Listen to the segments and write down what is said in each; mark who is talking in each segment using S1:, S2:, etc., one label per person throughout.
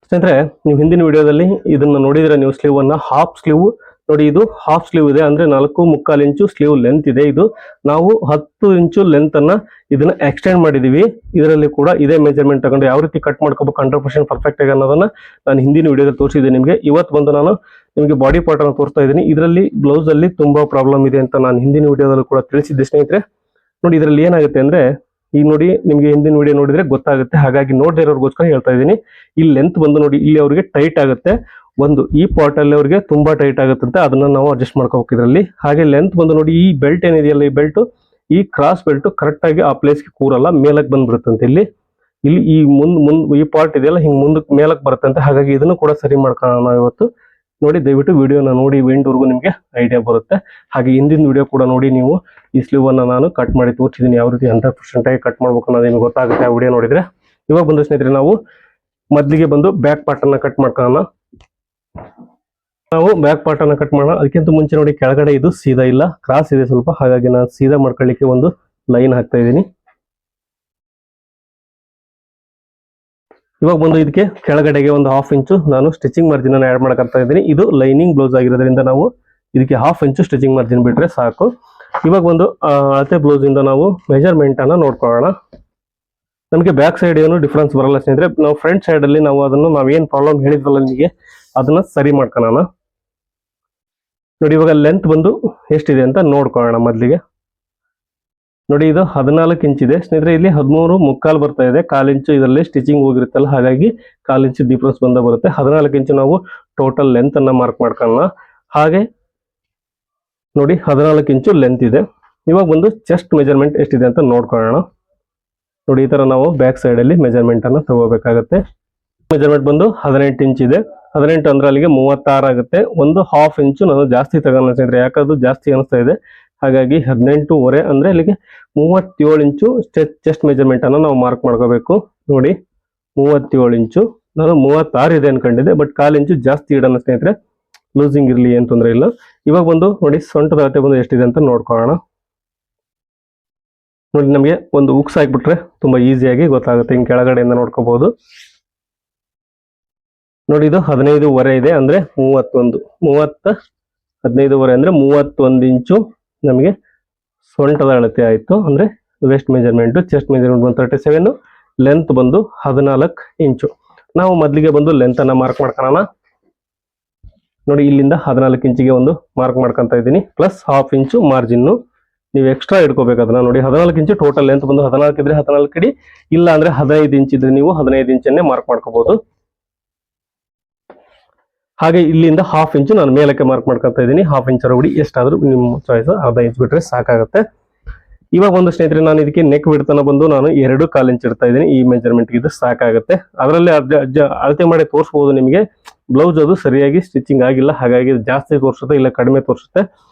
S1: ಸ್ನೇಹಿತರೆ, ನೀವು ಹಿಂದಿನ ವಿಡಿಯೋದಲ್ಲಿ ಇದನ್ನ ನೋಡಿದ್ರೆ ನೀವು ಸ್ಲೀವ್ ಅನ್ನ ಹಾಫ್ ಸ್ಲೀವ್ ನೋಡಿ, ಇದು ಹಾಫ್ ಸ್ಲೀವ್ ಇದೆ ಅಂದ್ರೆ 4.25 ಇಂಚು ಸ್ಲೀವ್ ಲೆಂತ್ ಇದೆ. ಇದು ನಾವು 10 ಇಂಚು ಲೆಂತ್ ಅನ್ನ ಇದನ್ನ ಎಕ್ಸ್ಟೆಂಡ್ ಮಾಡಿದೀವಿ. ಇದರಲ್ಲಿ ಕೂಡ ಇದೇ ಮೆಜರ್ಮೆಂಟ್ ತಗೊಂಡು ಯಾವ ರೀತಿ ಕಟ್ ಮಾಡ್ಕೋಬೇಕು 100% ಪರ್ಫೆಕ್ಟ್ ಆಗಿ ಅನ್ನೋದನ್ನ ನಾನು ಹಿಂದಿನ ವಿಡಿಯೋದಲ್ಲಿ ತೋರಿಸಿದೆ ನಿಮಗೆ. ಇವತ್ತು ಬಂದು ನಾನು ನಿಮಗೆ ಬಾಡಿ ಪಾರ್ಟ್ ಅನ್ನು ತೋರಿಸ್ತಾ ಇದ್ದೀನಿ. ಇದರಲ್ಲಿ ಬ್ಲೌಸ್ ಅಲ್ಲಿ ತುಂಬಾ ಪ್ರಾಬ್ಲಮ್ ಇದೆ ಅಂತ ನಾನು ಹಿಂದಿನ ವಿಡಿಯೋದಲ್ಲಿ ಕೂಡ ತಿಳಿಸಿದ್ದೆ ಸ್ನೇಹಿತರೆ. ನೋಡಿ, ಇದರಲ್ಲಿ ಏನಾಗುತ್ತೆ ಅಂದ್ರೆ ಈಗ ನೋಡಿ, ನಿಮಗೆ ಹಿಂದಿನ ವಿಡಿಯೋ ನೋಡಿದ್ರೆ ಗೊತ್ತಾಗುತ್ತೆ, ಹಾಗಾಗಿ ನೋಡದೇ ಇರೋರ್ಗೋಸ್ಕರ ಹೇಳ್ತಾ ಇದ್ದೀನಿ. ಈ ಲೆಂತ್ ಬಂದು ನೋಡಿ, ಇಲ್ಲಿ ಅವರಿಗೆ ಟೈಟ್ ಆಗುತ್ತೆ, ಒಂದು ಈ ಪಾರ್ಟ್ ಅಲ್ಲಿ ಅವರಿಗೆ ತುಂಬಾ ಟೈಟ್ ಆಗುತ್ತೆ, ಅದನ್ನ ನಾವು ಅಡ್ಜಸ್ಟ್ ಮಾಡ್ಕೋಬೇಕು ಇದರಲ್ಲಿ. ಹಾಗೆ ಲೆಂತ್ ಬಂದು ನೋಡಿ, ಈ ಬೆಲ್ಟ್ ಏನಿದೆಯಲ್ಲ, ಈ ಬೆಲ್ಟ್, ಈ ಕ್ರಾಸ್ ಬೆಲ್ಟ್ ಕರೆಕ್ಟ್ ಆಗಿ ಆ ಪ್ಲೇಸ್ಗೆ ಕೂರಲ್ಲ, ಮೇಲಕ್ಕೆ ಬಂದ್ಬಿಡುತ್ತಂತೆ. ಇಲ್ಲಿ ಈ ಈ ಪಾರ್ಟ್ ಇದೆಯಲ್ಲ, ಹಿಂಗ್ ಮುಂದಕ್ಕೆ ಮೇಲಕ್ಕೆ ಬರುತ್ತಂತೆ. ಹಾಗಾಗಿ ಇದನ್ನು ಕೂಡ ಸರಿ ಮಾಡ್ಕೊಳ್ಳೋಣ ಇವತ್ತು. ನೋಡಿ, ದಯವಿಟ್ಟು ವಿಡಿಯೋನ ನೋಡಿ ಎಂಡ್ವರೆಗೂ ನಿಮಗೆ ಐಡಿಯಾ ಬರುತ್ತೆ. ಹಾಗೆ ಹಿಂದಿನ ವಿಡಿಯೋ ಕೂಡ ನೋಡಿ, ನೀವು ಈ ಸ್ಲೀವ್ ಅನ್ನ ನಾನು ಕಟ್ ಮಾಡಿ ತೋರಿಸಿದ್ದೀನಿ, ಯಾವ ರೀತಿ 100% ಆಗಿ ಕಟ್ ಮಾಡ್ಬೇಕು ಅನ್ನೋದು ನಿಮ್ಗೆ ಗೊತ್ತಾಗುತ್ತೆ ಆ ವಿಡಿಯೋ ನೋಡಿದ್ರೆ. ಇವಾಗ ಬಂದು ಸ್ನೇಹಿತರೆ, ನಾವು ಮೊದಲಿಗೆ ಬಂದು ಬ್ಯಾಕ್ ಪಾರ್ಟ್ ಅನ್ನ ಕಟ್ ಮಾಡ್ಕೊಳ್ಳೋಣ. ನಾವು ಬ್ಯಾಕ್ ಪಾರ್ಟ್ ಅನ್ನ ಕಟ್ ಮಾಡೋಣ. ಅದಕ್ಕಿಂತ ಮುಂಚೆ ನೋಡಿ, ಕೆಳಗಡೆ ಇದು ಸೀದಾ ಇಲ್ಲ, ಕ್ರಾಸ್ ಇದೆ ಸ್ವಲ್ಪ, ಹಾಗಾಗಿ ನಾನು ಸೀದಾ ಮಾಡ್ಕೊಳ್ಳಿಕ್ಕೆ ಒಂದು ಲೈನ್ ಹಾಕ್ತಾ ಇದ್ದೀನಿ. ಇವಾಗ ಬಂದು ಇದಕ್ಕೆ ಕೆಳಗಡೆಗೆ ಒಂದು 1/2 ಇಂಚು ನಾನು ಸ್ಟಿಚಿಂಗ್ ಮಾರ್ಜಿನ್ ಅನ್ನು ಆಡ್ ಮಾಡಕ್ತಾ ಇದ್ದೀನಿ. ಇದು ಲೈನಿಂಗ್ ಬ್ಲೌಸ್ ಆಗಿರೋದ್ರಿಂದ ನಾವು ಇದಕ್ಕೆ 1/2 ಇಂಚು ಸ್ಟಿಚಿಂಗ್ ಮಾರ್ಜಿನ್ ಬಿಟ್ರೆ ಸಾಕು. ಇವಾಗ ಒಂದು ಅಳತೆ ಬ್ಲೌಸ್ ಇಂದ ನಾವು ಮೆಜರ್ಮೆಂಟ್ ಅನ್ನ ನೋಡ್ಕೊಳ್ಳೋಣ. ನಮಗೆ ಬ್ಯಾಕ್ ಸೈಡ್ ಏನು ಡಿಫ್ರೆನ್ಸ್ ಬರಲ್ಲ ಸ್ನೇಹಿತರೆ. ನಾವು ಫ್ರಂಟ್ ಸೈಡ್ ಅಲ್ಲಿ ನಾವೇನ್ ಪ್ರಾಬ್ಲಮ್ ಹೇಳಿದ್ವಲ್ಲ ನಿಮಗೆ, ಅದನ್ನ ಸರಿ ಮಾಡ್ಕೊಳ್ಳೋಣ. ನೋಡಿ, ಇವಾಗ ಲೆಂತ್ ಬಂದು ಎಷ್ಟಿದೆ ಅಂತ ನೋಡ್ಕೊಳ್ಳೋಣ ಮೊದಲಿಗೆ. ನೋಡಿ, ಇದು 14 ಇಂಚ್ ಇದೆ ಸ್ನೇಹಿತರೆ. ಇಲ್ಲಿ 13.25 ಬರ್ತಾ ಇದೆ. 1/4 ಇಂಚು ಇದರಲ್ಲಿ ಸ್ಟಿಚಿಂಗ್ ಹೋಗಿರುತ್ತಲ್ಲ, ಹಾಗಾಗಿ 1/4 ಇಂಚು ಡಿಫ್ರೆನ್ಸ್ ಬಂದ ಬರುತ್ತೆ. 14 ಇಂಚು ನಾವು ಟೋಟಲ್ ಲೆಂತ್ ಅನ್ನ ಮಾರ್ಕ್ ಮಾಡ್ಕೊಳ್ಳೋಣ. ಹಾಗೆ ನೋಡಿ, 14 ಇಂಚು ಲೆಂತ್ ಇದೆ. ಇವಾಗ ಬಂದು ಚೆಸ್ಟ್ ಮೆಜರ್ಮೆಂಟ್ ಎಷ್ಟಿದೆ ಅಂತ ನೋಡ್ಕೊಳ್ಳೋಣ. ನೋಡಿ, ಈ ತರ ನಾವು ಬ್ಯಾಕ್ ಸೈಡ್ ಅಲ್ಲಿ ಮೆಜರ್ಮೆಂಟ್ ಅನ್ನ ತಗೋಬೇಕಾಗುತ್ತೆ. ಮೆಜರ್ಮೆಂಟ್ ಬಂದು 18 ಇಂಚ್ ಇದೆ. 18 ಅಂದ್ರೆ ಅಲ್ಲಿಗೆ 36 ಆಗುತ್ತೆ. ಒಂದು 1/2 ಇಂಚು ನಾನು ಜಾಸ್ತಿ ತಗೋಣ ಸ್ನೇಹಿತರೆ, ಯಾಕಂದ್ರೆ ಜಾಸ್ತಿ ಅನಿಸ್ತಾ ಇದೆ. ಹಾಗಾಗಿ 18.5 ಅಂದ್ರೆ ಅಲ್ಲಿಗೆ 37 ಇಂಚು ಚೆಸ್ಟ್ ಮೆಜರ್ಮೆಂಟ್ ಅನ್ನ ನಾವು ಮಾರ್ಕ್ ಮಾಡ್ಕೋಬೇಕು. ನೋಡಿ, 37 ಇಂಚು. ನಾನು 36 ಇದೆ ಅನ್ಕೊಂಡಿದ್ದೆ, ಬಟ್ 1/4 ಇಂಚು ಜಾಸ್ತಿ ಇಡೋಣ ಸ್ನೇಹಿತರೆ, ಲೂಸಿಂಗ್ ಇರ್ಲಿ, ಏನ್ ತೊಂದರೆ ಇಲ್ಲ. ಇವಾಗ ಬಂದು ನೋಡಿ, ಸೊಂಟದ ಅಳತೆ ಬಂದು ಎಷ್ಟಿದೆ ಅಂತ ನೋಡ್ಕೊಳ್ಳೋಣ. ನೋಡಿ, ನಮಗೆ ಒಂದು ಉಕ್ಸ್ ಹಾಕ್ಬಿಟ್ರೆ ತುಂಬಾ ಈಸಿಯಾಗಿ ಗೊತ್ತಾಗುತ್ತೆ. ಹಿಂಗ್ ಕೆಳಗಡೆಯಿಂದ ನೋಡ್ಕೋಬಹುದು. ನೋಡಿ, ಇದು 15.5 ಇದೆ ಅಂದ್ರೆ 15.5 ಅಂದ್ರೆ 31 ಇಂಚು ನಮಗೆ ಸೊಂಟದ ಅಳತೆ ಆಯ್ತು. ಅಂದ್ರೆ ವೆಸ್ಟ್ ಮೆಜರ್ಮೆಂಟ್, ಚೆಸ್ಟ್ ಮೆಜರ್ಮೆಂಟ್ ಬಂದು 37, ಲೆಂತ್ ಬಂದು 14 ಇಂಚು. ನಾವು ಮೊದಲಿಗೆ ಬಂದು ಲೆಂತ್ ಅನ್ನ ಮಾರ್ಕ್ ಮಾಡ್ಕೊಳ್ಳೋಣ. ನೋಡಿ, ಇಲ್ಲಿಂದ 14 ಇಂಚಿಗೆ ಒಂದು ಮಾರ್ಕ್ ಮಾಡ್ಕೊಂತ ಇದ್ದೀನಿ, ಪ್ಲಸ್ 1/2 ಇಂಚು ಮಾರ್ಜಿನ್ ನೀವು ಎಕ್ಸ್ಟ್ರಾ ಇಟ್ಕೋಬೇಕು ಅದನ್ನ. ನೋಡಿ, 14 ಇಂಚು ಟೋಟಲ್ ಲೆಂತ್ ಬಂದು 14 ಇದ್ರೆ 14 ಇಡಿ, ಇಲ್ಲ ಅಂದ್ರೆ 15 ಇಂಚ್ ಇದ್ರೆ ನೀವು 15 ಇಂಚನ್ನೇ ಮಾರ್ಕ್ ಮಾಡ್ಕೋಬಹುದು. ಹಾಗೆ ಇಲ್ಲಿಂದ 1/2 ಇಂಚು ನಾನು ಮೇಲಕ್ಕೆ ಮಾರ್ಕ್ ಮಾಡ್ಕೊತಾ ಇದ್ದೀನಿ. 1/2 ಇಂಚ್ ಬಿಡಿ, ಎಷ್ಟಾದ್ರೂ ನಿಮ್ಮ ಚಾಯ್ಸ್, 1/2 ಇಂಚ್ ಬಿಟ್ರೆ ಸಾಕಾಗುತ್ತೆ. ಇವಾಗ ಒಂದು ಸ್ನೇಹಿತರೆ, ನಾನು ಇದಕ್ಕೆ ನೆಕ್ ಬಿಡ್ತಾನ ಬಂದು ನಾನು 2.25 ಇಂಚ್ ಇಡ್ತಾ ಇದ್ದೀನಿ. ಈ ಮೆಜರ್ಮೆಂಟ್ ಇದು ಸಾಕಾಗುತ್ತೆ. ಅದರಲ್ಲಿ ಅಳತೆ ಮಾಡಿ ತೋರಿಸಬಹುದು ನಿಮಗೆ. ಬ್ಲೌಸ್ ಅದು ಸರಿಯಾಗಿ ಸ್ಟಿಚಿಂಗ್ ಆಗಿಲ್ಲ, ಹಾಗಾಗಿ ಜಾಸ್ತಿ ತೋರಿಸುತ್ತೆ ಇಲ್ಲ ಕಡಿಮೆ ತೋರಿಸುತ್ತೆ.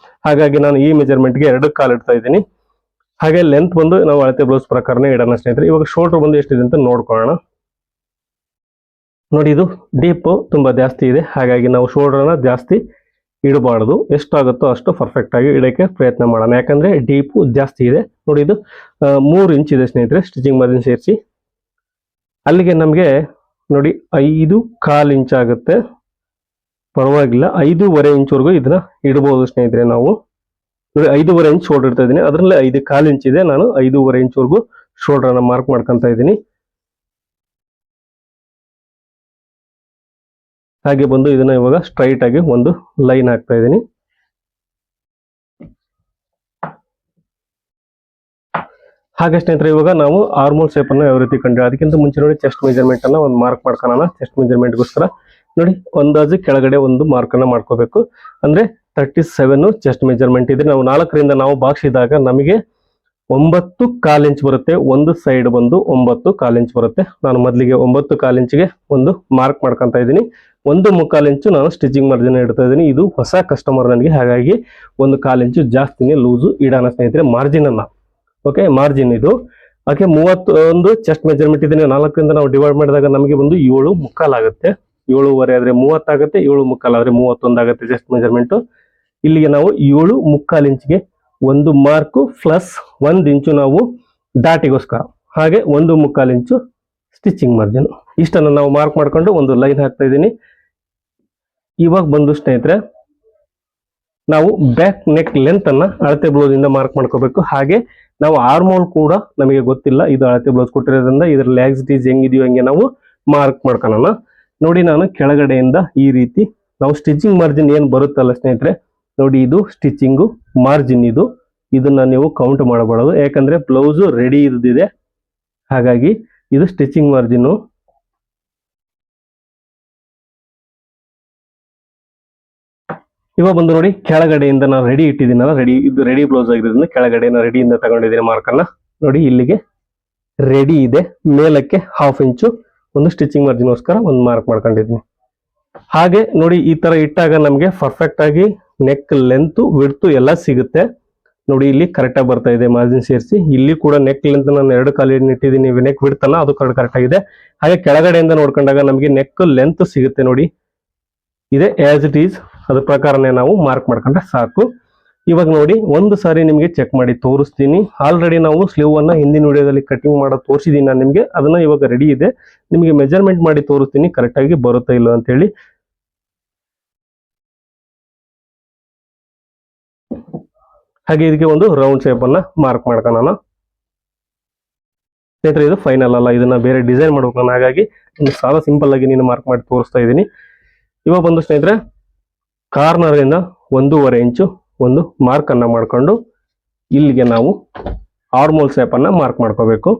S1: ಹಾಗಾಗಿ ನಾನು ಈ ಮೆಜರ್ಮೆಂಟ್ಗೆ 2.25 ಇಡ್ತಾ ಇದ್ದೀನಿ. ಹಾಗೆ ಲೆಂತ್ ಬಂದು ನಾವು ಅಳತೆ ಬ್ಲೌಸ್ ಪ್ರಕಾರನೇ ಇಡೋಣ ಸ್ನೇಹಿತರೆ. ಇವಾಗ ಶೋಲ್ಡರ್ ಬಂದು ಎಷ್ಟಿದೆ ಅಂತ ನೋಡ್ಕೊಳ್ಳೋಣ. ನೋಡಿ, ಇದು ಡೀಪ್ ತುಂಬಾ ಜಾಸ್ತಿ ಇದೆ, ಹಾಗಾಗಿ ನಾವು ಶೋಲ್ಡರ್ನ ಜಾಸ್ತಿ ಇಡಬಾರ್ದು. ಎಷ್ಟಾಗುತ್ತೋ ಅಷ್ಟು ಪರ್ಫೆಕ್ಟ್ ಆಗಿ ಇಡಕ್ಕೆ ಪ್ರಯತ್ನ ಮಾಡೋಣ, ಯಾಕಂದ್ರೆ ಡೀಪ್ ಜಾಸ್ತಿ ಇದೆ. ನೋಡಿ, ಇದು 3 ಇಂಚ್ ಇದೆ ಸ್ನೇಹಿತರೆ, ಸ್ಟಿಚಿಂಗ್ ಮಾರ್ಜಿನ್ ಸೇರಿಸಿ. ಅಲ್ಲಿಗೆ ನಮಗೆ ನೋಡಿ 5.25 ಇಂಚ್ ಆಗುತ್ತೆ, ಪರವಾಗಿಲ್ಲ. 5.25 ಇಂಚ್ವರೆಗೂ ಇದನ್ನ ಇಡಬಹುದು ಸ್ನೇಹಿತರೆ. ನಾವು ನೋಡಿ 5.25 ಇಂಚ್ ಶೋಲ್ಡರ್ ಇಡ್ತಾ ಇದ್ದೀನಿ, ಅದರಲ್ಲಿ 5.25 ಇಂಚ್ ಇದೆ. ನಾನು 5.25 ಇಂಚ್ವರೆಗೂ ಶೋಲ್ಡರ್ ಅನ್ನ ಮಾರ್ಕ್ ಮಾಡ್ಕೊಂತ ಇದ್ದೀನಿ. ಹಾಗೆ ಬಂದು ಇದನ್ನ ಇವಾಗ ಸ್ಟ್ರೈಟ್ ಆಗಿ ಒಂದು ಲೈನ್ ಹಾಕ್ತಾ ಇದ್ದೀನಿ. ಹಾಗೆ ಸ್ನೇಹಿತರೆ, ಇವಾಗ ನಾವು ಆರ್ಮೋಲ್ ಶೇಪ್ ಅನ್ನ ಯಾವ ರೀತಿ ಕಂಡು, ಅದಕ್ಕಿಂತ ಮುಂಚೆ ನೋಡಿ ಚೆಸ್ಟ್ ಮೆಜರ್ಮೆಂಟ್ ಅನ್ನ ಒಂದು ಮಾರ್ಕ್ ಮಾಡ್ಕೊಳ್ಳೋಣ. ಚೆಸ್ಟ್ ಮೆಜರ್ಮೆಂಟ್ಗೋಸ್ಕರ ನೋಡಿ, ಅಂದಾಜು ಕೆಳಗಡೆ ಒಂದು ಮಾರ್ಕ್ ಅನ್ನ ಮಾಡ್ಕೋಬೇಕು. ಅಂದ್ರೆ 37 ಚೆಸ್ಟ್ ಮೆಜರ್ಮೆಂಟ್ ಇದೆ. ನಾವು 4ರಿಂದ ನಾವು ಭಾಗಿಸಿದಾಗ ನಮಗೆ 9.25 ಇಂಚ್ ಬರುತ್ತೆ. ಒಂದು ಸೈಡ್ ಬಂದು 9.25 ಇಂಚ್ ಬರುತ್ತೆ. ನಾನು ಮೊದಲಿಗೆ 9.25 ಇಂಚಿಗೆ ಒಂದು ಮಾರ್ಕ್ ಮಾಡ್ಕೊಂತ ಇದ್ದೀನಿ. 1.25 ಇಂಚು ನಾನು ಸ್ಟಿಚಿಂಗ್ ಮಾರ್ಜಿನ್ ಇಡ್ತಾ ಇದ್ದೀನಿ. ಇದು ಹೊಸ ಕಸ್ಟಮರ್ ನನಗೆ, ಹಾಗಾಗಿ 1/4 ಇಂಚು ಜಾಸ್ತಿನೇ ಲೂಸು ಇಡೋಣ ಸ್ನೇಹಿತರೆ ಮಾರ್ಜಿನ್ ಅನ್ನ. ಓಕೆ, ಮಾರ್ಜಿನ್ ಇದು. ಓಕೆ, 31 ಚೆಸ್ಟ್ ಮೆಜರ್ಮೆಂಟ್ ಇದನ್ನ 4ರಿಂದ ನಾವು ಡಿವೈಡ್ ಮಾಡಿದಾಗ ನಮಗೆ ಒಂದು 7.25 ಆಗುತ್ತೆ. 7.25 ಆದ್ರೆ 30 ಆಗುತ್ತೆ, 7.25 ಆದ್ರೆ 31 ಆಗುತ್ತೆ ಚೆಸ್ಟ್ ಮೆಜರ್ಮೆಂಟ್. ಇಲ್ಲಿಗೆ ನಾವು 7.25 ಇಂಚಿಗೆ ಒಂದು ಮಾರ್ಕ್ ಪ್ಲಸ್ 1 ಇಂಚು ನಾವು ದಾಟಿಗೋಸ್ಕರ, ಹಾಗೆ 1.25 ಇಂಚು ಸ್ಟಿಚಿಂಗ್ ಮಾರ್ಜಿನ್. ಇಷ್ಟನ್ನು ನಾವು ಮಾರ್ಕ್ ಮಾಡ್ಕೊಂಡು ಒಂದು ಲೈನ್ ಹಾಕ್ತಾ ಇದ್ದೀನಿ. ಇವಾಗ ಬಂದು ಸ್ನೇಹಿತರೆ ನಾವು ಬ್ಯಾಕ್ ನೆಕ್ ಲೆಂತ್ ಅನ್ನ ಅಳತೆ ಬ್ಲೌಸ್ ಇಂದ ಮಾರ್ಕ್ ಮಾಡ್ಕೋಬೇಕು. ಹಾಗೆ ನಾವು ಆರ್ಮೋಲ್ ಕೂಡ ನಮಗೆ ಗೊತ್ತಿಲ್ಲ, ಇದು ಅಳತೆ ಬ್ಲೌಸ್ ಕೊಟ್ಟಿರೋದ್ರಿಂದ ಇದರ ಲ್ಯಾಕ್ಸಿಟೀಸ್ ಹೆಂಗಿದೆಯೋ ಹಂಗೆ ನಾವು ಮಾರ್ಕ್ ಮಾಡ್ಕೊಳ್ಳೋಣ. ನೋಡಿ ನಾನು ಕೆಳಗಡೆಯಿಂದ ಈ ರೀತಿ ನಾವು ಸ್ಟಿಚಿಂಗ್ ಮಾರ್ಜಿನ್ ಏನ್ ಬರುತ್ತಲ್ಲ ಸ್ನೇಹಿತರೆ, ನೋಡಿ ಇದು ಸ್ಟಿಚಿಂಗು ಮಾರ್ಜಿನ್, ಇದನ್ನ ನೀವು ಕೌಂಟ್ ಮಾಡಬಾರದು, ಯಾಕಂದ್ರೆ ಬ್ಲೌಸ್ ರೆಡಿ ಇದ್ದಿದೆ. ಹಾಗಾಗಿ ಇದು ಸ್ಟಿಚಿಂಗ್ ಮಾರ್ಜಿನ್. ಇವಾಗ ಬಂದು ನೋಡಿ ಕೆಳಗಡೆಯಿಂದ ನಾನು ರೆಡಿ ಇಟ್ಟಿದ್ದೀನಲ್ಲ, ಇದು ರೆಡಿ ಬ್ಲೌಸ್ ಆಗಿರೋದ್ರಿಂದ ಕೆಳಗಡೆ ರೆಡಿಯಿಂದ ತಗೊಂಡಿದ್ದೀನಿ ಮಾರ್ಕನ್ನ. ನೋಡಿ ಇಲ್ಲಿಗೆ ರೆಡಿ ಇದೆ, ಮೇಲಕ್ಕೆ 1/2 ಇಂಚು ಒಂದು ಸ್ಟಿಚಿಂಗ್ ಮಾರ್ಜಿನ್ಗೋಸ್ಕರ ಒಂದು ಮಾರ್ಕ್ ಮಾಡ್ಕೊಂಡಿದ್ದೀನಿ. ಹಾಗೆ ನೋಡಿ ಈ ತರ ಇಟ್ಟಾಗ ನಮಗೆ ಪರ್ಫೆಕ್ಟ್ ಆಗಿ ನೆಕ್ ಲೆಂತ್ ವಿಡ್ತ್ ಎಲ್ಲ ಸಿಗುತ್ತೆ. ನೋಡಿ ಇಲ್ಲಿ ಕರೆಕ್ಟ್ ಆಗಿ ಬರ್ತಾ ಇದೆ ಮಾರ್ಜಿನ್ ಸೇರಿಸಿ. ಇಲ್ಲಿ ಕೂಡ ನೆಕ್ ಲೆಂತ್ ನಾನು 2 ಕಾಲು ಇಟ್ಟಿದ್ದೀನಿ, ನೆಕ್ ವಿಡ್ತ್ ಅನ್ನ ಅದು ಕರೆಕ್ಟ್ ಆಗಿದೆ. ಹಾಗೆ ಕೆಳಗಡೆಯಿಂದ ನೋಡ್ಕೊಂಡಾಗ ನಮಗೆ ನೆಕ್ ಲೆಂತ್ ಸಿಗುತ್ತೆ. ನೋಡಿ ಇದೆ ಆಸ್ ಇಟ್ ಈಸ್, ಅದ್ರ ಪ್ರಕಾರನೇ ನಾವು ಮಾರ್ಕ್ ಮಾಡ್ಕೊಂಡ್ರೆ ಸಾಕು. ಇವಾಗ ನೋಡಿ ಒಂದು ಸಾರಿ ನಿಮಗೆ ಚೆಕ್ ಮಾಡಿ ತೋರಿಸ್ತೀನಿ. ಆಲ್ರೆಡಿ ನಾವು ಸ್ಲೀವ್ ಅನ್ನ ಹಿಂದಿನ ವಿಡಿಯೋದಲ್ಲಿ ಕಟಿಂಗ್ ಮಾಡೋದು ತೋರಿಸಿದೀನಿ ನಾನು ನಿಮಗೆ, ಅದನ್ನ ಇವಾಗ ರೆಡಿ ಇದೆ, ನಿಮಗೆ ಮೆಜರ್ಮೆಂಟ್ ಮಾಡಿ ತೋರಿಸ್ತೀನಿ ಕರೆಕ್ಟ್ ಆಗಿ ಬರುತ್ತಾ ಇಲ್ಲ ಅಂತ ಹೇಳಿ. ಹಾಗೆ ಇದಕ್ಕೆ ಒಂದು ರೌಂಡ್ ಶೇಪ್ ಅನ್ನ ಮಾರ್ಕ್ ಮಾಡ್ಕೊಳ್ಳೋಣ. ಸ್ನೇಹಿತರೆ ಇದು ಫೈನಲ್ ಅಲ್ಲ, ಇದನ್ನ ಬೇರೆ ಡಿಸೈನ್ ಮಾಡ್ಬೇಕು ನಾನು, ಹಾಗಾಗಿ ಒಂದು ಸಾಲ ಸಿಂಪಲ್ ಆಗಿ ನೀನು ಮಾರ್ಕ್ ಮಾಡಿ ತೋರಿಸ್ತಾ ಇದ್ದೀನಿ. ಇವಾಗ ಬಂದು ಸ್ನೇಹಿತರೆ ಕಾರ್ನರ್ ಇಂದ 1.5 ಇಂಚು ಒಂದು ಮಾರ್ಕ್ ಅನ್ನ ಮಾಡ್ಕೊಂಡು ಇಲ್ಲಿಗೆ ನಾವು ಆರ್ಮೋಲ್ ಶೇಪ್ ಅನ್ನ ಮಾರ್ಕ್ ಮಾಡ್ಕೋಬೇಕು.